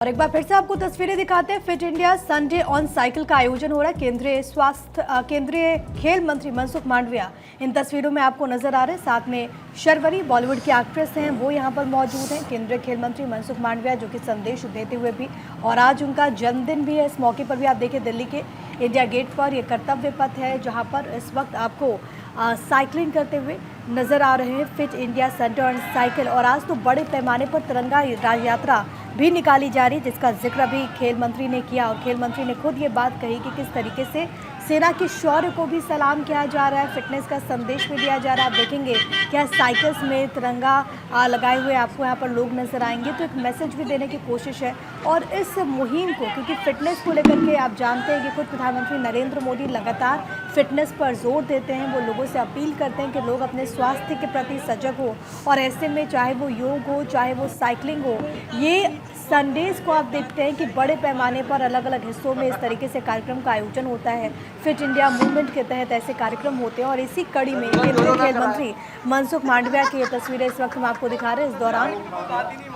और एक बार फिर से आपको तस्वीरें दिखाते हैं। Fit India Sunday on cycle का आयोजन हो रहा है। केंद्रीय खेल मंत्री मनसुख मांडविया इन तस्वीरों में आपको नजर आ रहे हैं। साथ में शर्वरी बॉलीवुड की एक्ट्रेस हैं, वो यहाँ पर मौजूद हैं। केंद्रीय खेल मंत्री मनसुख मांडविया जो कि संदेश देते हुए भी, और आज उनका जन्मदिन भी है। इस मौके पर भी आप देखिए दिल्ली के इंडिया गेट पर ये कर्तव्य पथ है जहाँ पर इस वक्त आपको साइकिलिंग करते हुए नजर आ रहे हैं। Fit India Sunday on cycle, और आज तो बड़े पैमाने पर तिरंगा यात्रा भी निकाली जा रही है, जिसका जिक्र भी खेल मंत्री ने किया। और खेल मंत्री ने खुद ये बात कही कि किस तरीके से सेना के शौर्य को भी सलाम किया जा रहा है, फिटनेस का संदेश भी दिया जा रहा है। आप देखेंगे क्या साइकिल्स में तिरंगा लगाए हुए आपको यहाँ पर लोग नजर आएंगे, तो एक मैसेज भी देने की कोशिश है। और इस मुहिम को, क्योंकि फिटनेस को लेकर के आप जानते हैं कि खुद प्रधानमंत्री नरेंद्र मोदी लगातार फिटनेस पर जोर देते हैं। वो लोगों से अपील करते हैं कि लोग अपने स्वास्थ्य के प्रति सजग हो, और ऐसे में चाहे वो योग हो, चाहे वो साइकिलिंग हो, ये संडेज को आप देखते हैं कि बड़े पैमाने पर अलग अलग हिस्सों में इस तरीके से कार्यक्रम का आयोजन होता है। फिट इंडिया मूवमेंट के तहत ऐसे कार्यक्रम होते हैं, और इसी कड़ी में केंद्रीय खेल मंत्री मनसुख मांडविया की ये तस्वीरें इस वक्त हम आपको दिखा रहे हैं। इस दौरान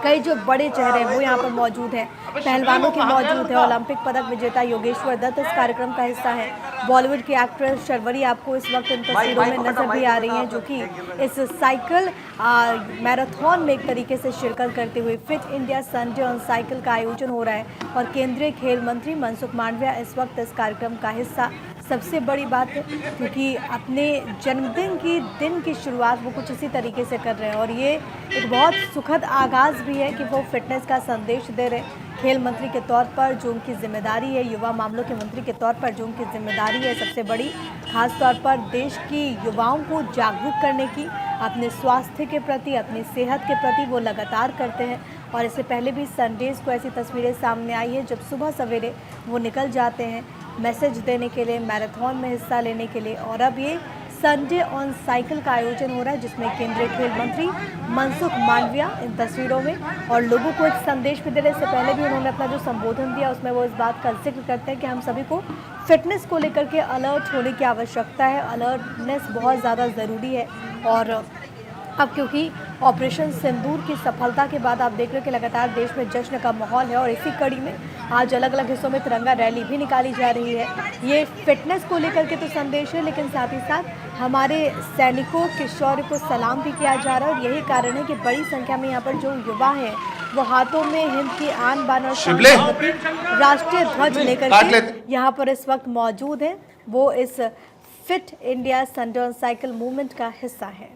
कई जो बड़े चेहरे हैं वो यहाँ पर मौजूद हैं, पहलवानों के मौजूद है। ओलंपिक पदक विजेता योगेश्वर दत्त इस कार्यक्रम का हिस्सा है। बॉलीवुड की एक्ट्रेस शर्वरी आपको इस वक्त इन तस्वीरों में नजर भी आ रही हैं, जो कि इस साइकिल मैराथन में एक तरीके से शिरकत करते हुए fit India Sunday on cycle का आयोजन हो रहा है। और केंद्रीय खेल मंत्री मनसुख मांडविया इस वक्त इस कार्यक्रम का हिस्सा। सबसे बड़ी बात है क्योंकि अपने जन्मदिन की दिन की शुरुआत वो कुछ इसी तरीके से कर रहे हैं, और ये एक बहुत सुखद आगाज़ भी है कि वो फिटनेस का संदेश दे रहे हैं। खेल मंत्री के तौर पर जो उनकी जिम्मेदारी है, युवा मामलों के मंत्री के तौर पर जो उनकी जिम्मेदारी है सबसे बड़ी, खास तौर पर देश की युवाओं को जागरूक करने की, अपने स्वास्थ्य के प्रति, अपनी सेहत के प्रति वो लगातार करते हैं। और इससे पहले भी संडेज़ को ऐसी तस्वीरें सामने आई है जब सुबह सवेरे वो निकल जाते हैं मैसेज देने के लिए, मैराथन में हिस्सा लेने के लिए। और अब ये संडे ऑन साइकिल का आयोजन हो रहा है, जिसमें केंद्रीय खेल मंत्री मनसुख मांडविया इन तस्वीरों में और लोगों को एक संदेश भी दे रहे। इससे पहले भी उन्होंने अपना जो संबोधन दिया उसमें वो इस बात का जिक्र करते हैं कि हम सभी को फिटनेस को लेकर के अलर्ट होने की आवश्यकता है। अलर्टनेस बहुत ज़्यादा ज़रूरी है। और अब क्योंकि ऑपरेशन सिंदूर की सफलता के बाद आप देख रहे हैं कि लगातार देश में जश्न का माहौल है, और इसी कड़ी में आज अलग अलग हिस्सों में तिरंगा रैली भी निकाली जा रही है। ये फिटनेस को लेकर के तो संदेश है, लेकिन साथ ही साथ हमारे सैनिकों के शौर्य को सलाम भी किया जा रहा है। और यही कारण है कि बड़ी संख्या में यहाँ पर जो युवा हैं वो हाथों में हिंद की आन बान और राष्ट्रीय ध्वज लेकर के यहाँ पर इस वक्त मौजूद हैं। वो इस fit India Sunday on cycle movement का हिस्सा है।